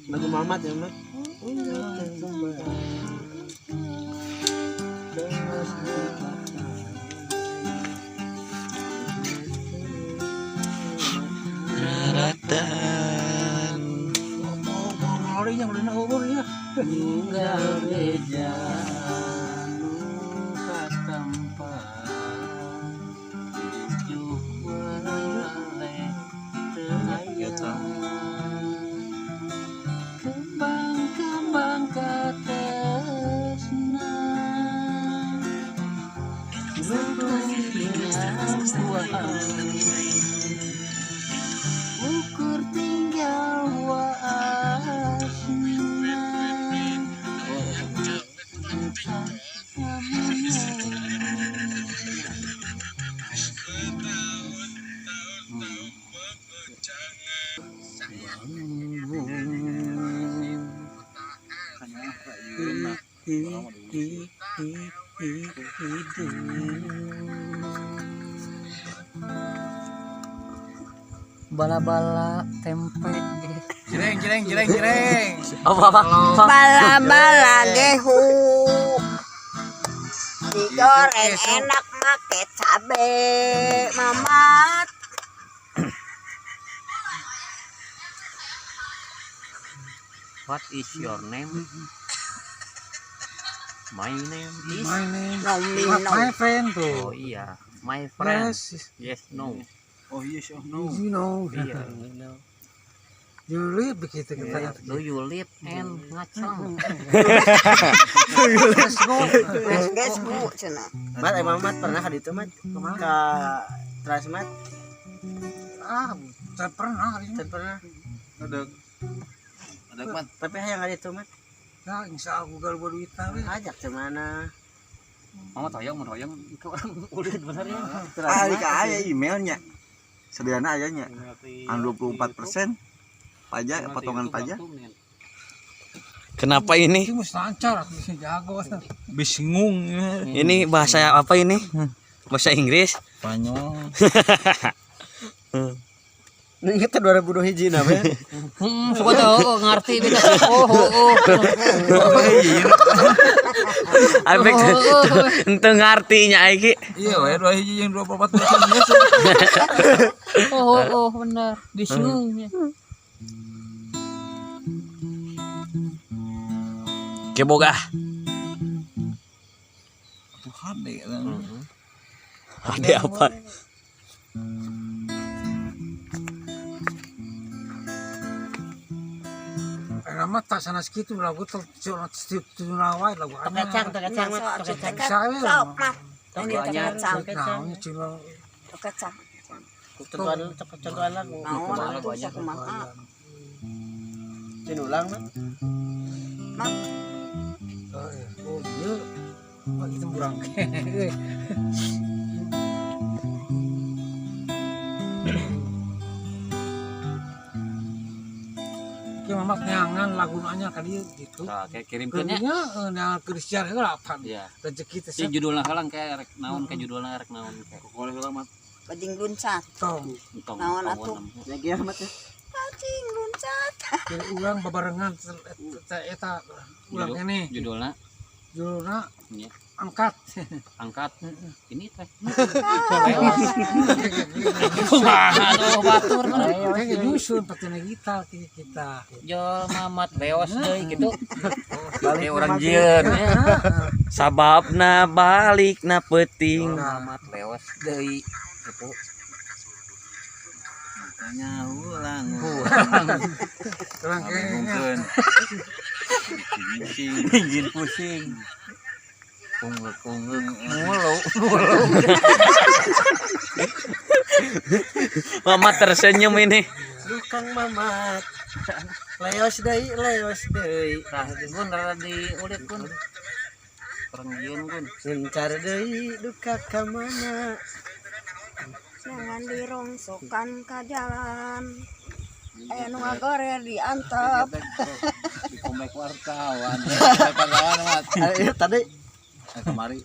Lagu Mamat ya, Mat. Daratan Lorinya udah nak ubur ya. Tinggal beja ka tempat tujuh wae terayang kembang-kembang katresna ukur tinggal bala-bala tempe. Jireng. apa Bala-bala gehu digoreng enak make cabe Mamat. what is your name? My name is My friend tuh. oh iya my friend yes no Oh yes, oh no. You know. iya You live begitu kita. do you live and ngacang Let's go. Guys bu cenah. Mat, Mamat pernah ka ditu, Mat? Ka Transmat? Saya pernah. Can pernah. Ada Mat. Tapi hayang ka ditu, Mat. Nah, insya Allah Google berduit tahu. Ajak ke mana? Mama toyong ke orang udah bener ya. Ali ka aya emailnya. Sediana ayanya. Anu 24% pajak potongan pajak. kenapa ini Itu mesti lancar, bisa jago. Bingung ini bahasa apa ini bahasa Inggris Spanyol. Nu inget 2021 na, Ben. suka tahu ngerti beta oh Abek ente ngartinya iki Iya we 2 hiji jeung 24%. oh benar bingung keboga Tuhan deh. ada apa Nama tak sana segitu lagu tuh nawai lagu Kacang, kacang, Mat. Saya Sok Mat. Ini Banyak. kacang. Nah, cuma Kacang. Contohan lagu. Naon atuh sakumaha. Cin ulang, Mat. Mat. oh iya. Oh itu burang. Ki Mamat nyangan lagu nanya kali gitu. Nah, kayak kirimkeunnya. Kemudian nyangan Christian itu apa? Iya. Rezeki teh Si judulna halang kayak rek naon ke judulna rek naon kayak. Oleh selamat. Bading luncat. tong. Entong. Naon atuh? Ya gieu, Mat. Bading luncat. Jadi ulang babarengan eta ulang ini Judulna judulna Iya. angkat. angkat ini teh. aduh batur Kayak nyusun patina kita. jol mamat leos deui gitu Balik orang jieun. sababna balikna peuting mamat leos deui gitu Tanya ulang. Ulang kayaknya. Ingin pusing. Kungeuk mulu. mamat tersenyum ini Dukang Mamat. Leos deui. nah gun rada diulit gun orang jieun gun Ngencar deui duka ka mana? Jangan dirongsokan ke jalan. Nu ngagore diantep. Di komplek wartawan. Komplek wartawan Mat. Ayo tadi Kemari.